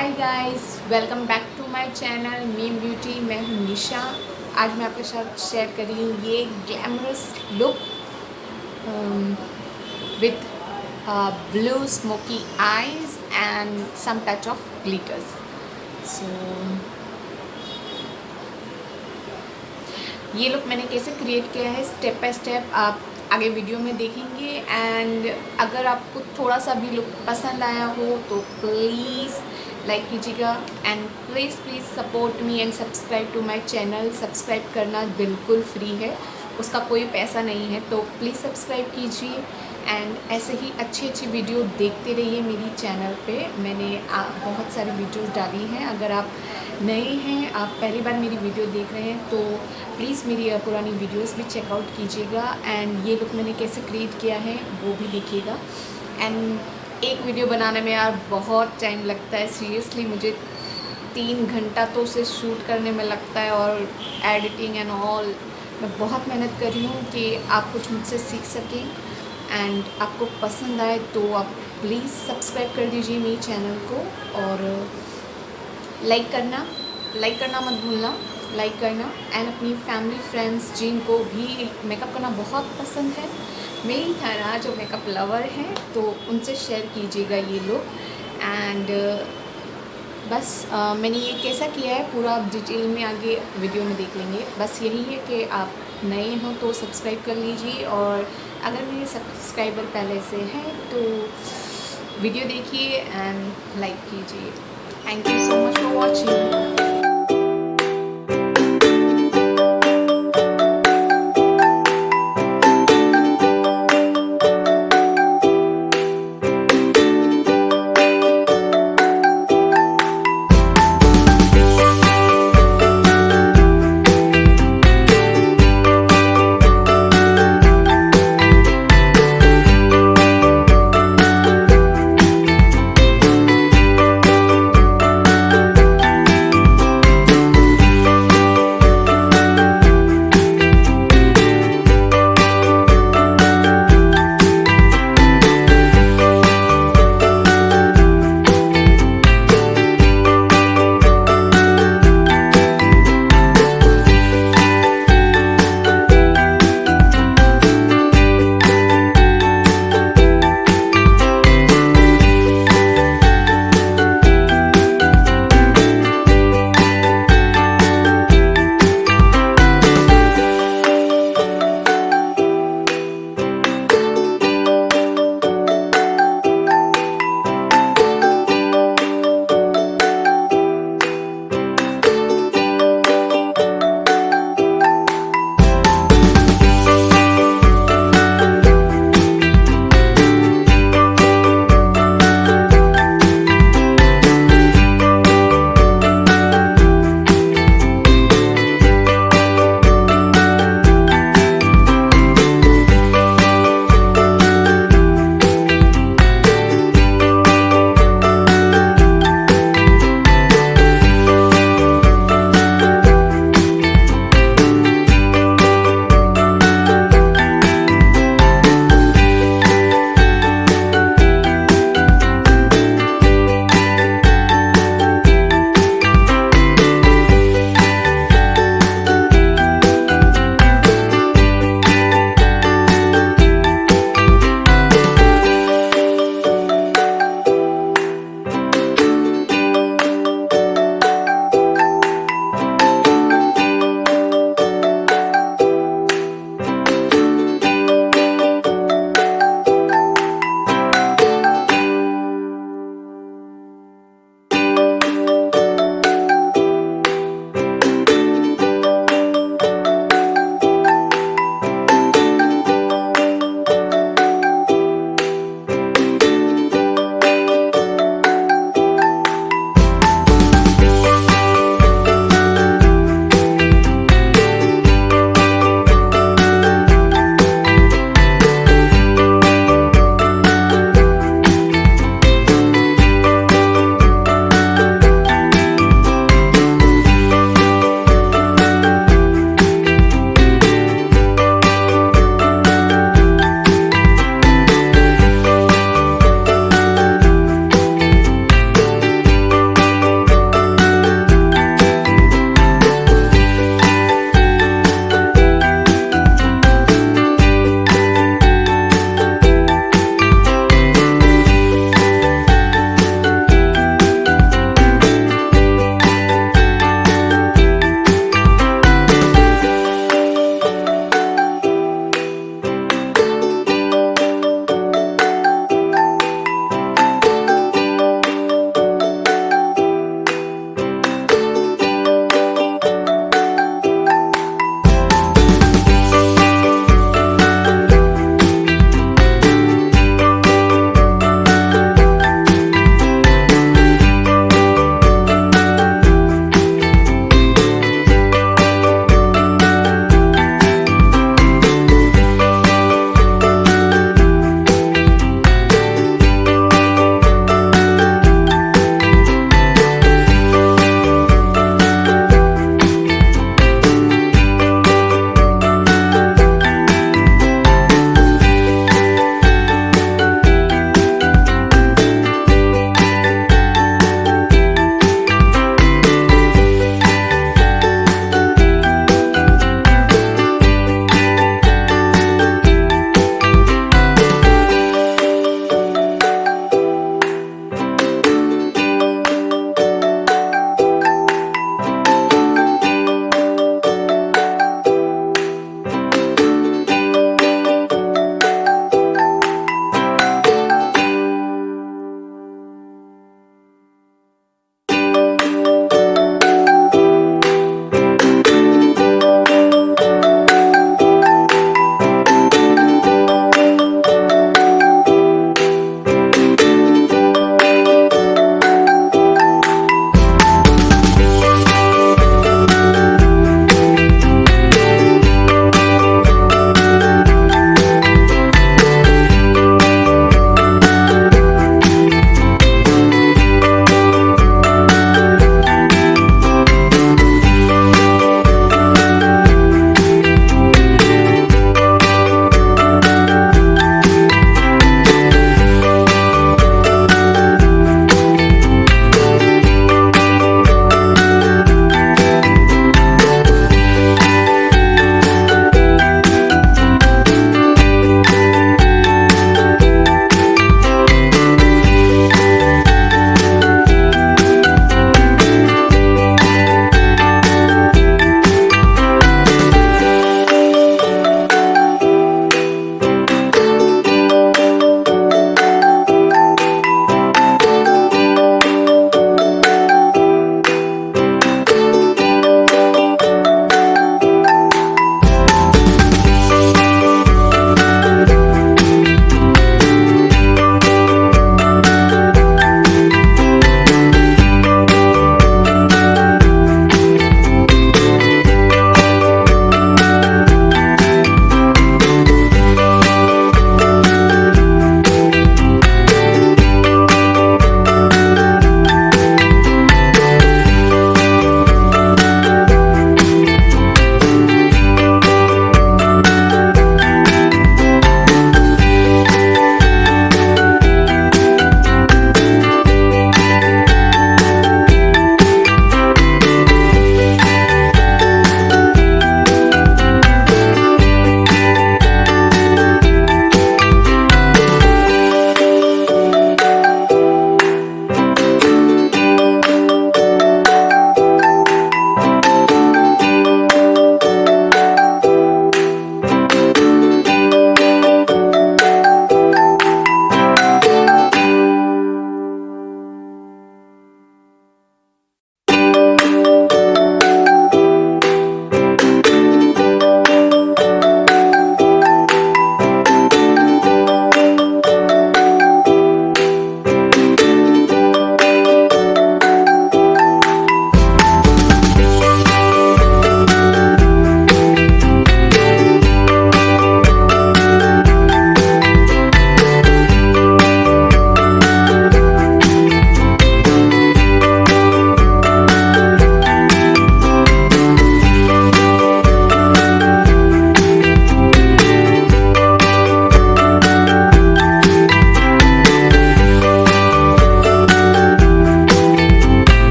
Hi guys, welcome back to my channel मीम beauty. मैं हूँ निशा। आज मैं आपके साथ शेयर कर रही हूँ ये glamorous look with blue smoky eyes and some touch of glitters. So ये लुक मैंने कैसे क्रिएट किया है, स्टेप बाय स्टेप आप आगे वीडियो में देखेंगे। एंड अगर आपको थोड़ा सा भी लुक पसंद आया हो तो प्लीज़ लाइक कीजिएगा and please support me and subscribe to my channel. Subscribe करना बिल्कुल फ्री है, उसका कोई पैसा नहीं है, तो प्लीज़ सब्सक्राइब कीजिए एंड ऐसे ही अच्छी वीडियो देखते रहिए मेरी चैनल पे। मैंने बहुत सारी वीडियोस डाली हैं। अगर आप नए हैं, आप पहली बार मेरी वीडियो देख रहे हैं, तो प्लीज़ मेरी पुरानी वीडियोस भी चेकआउट कीजिएगा। एंड ये लुक मैंने कैसे क्रिएट किया है वो भी देखिएगा। एंड एक वीडियो बनाने में यार बहुत टाइम लगता है, सीरियसली मुझे 3 घंटा तो उसे शूट करने में लगता है और एडिटिंग एंड ऑल। मैं बहुत मेहनत कर रही हूँ कि आप कुछ मुझसे सीख सकें एंड आपको पसंद आए तो आप प्लीज़ सब्सक्राइब कर दीजिए मेरी चैनल को और लाइक करना मत भूलना, लाइक करना। एंड अपनी फैमिली फ्रेंड्स जिनको भी मेकअप करना बहुत पसंद है, मेरी तरह जो मेकअप लवर हैं, तो उनसे शेयर कीजिएगा ये लुक। एंड बस मैंने ये कैसा किया है पूरा डिटेल में आगे वीडियो में देख लेंगे। बस यही है कि आप नए हो तो सब्सक्राइब कर लीजिए, और अगर मेरे सब्सक्राइबर पहले से हैं तो वीडियो देखिए एंड लाइक कीजिए। Thank you so much for watching.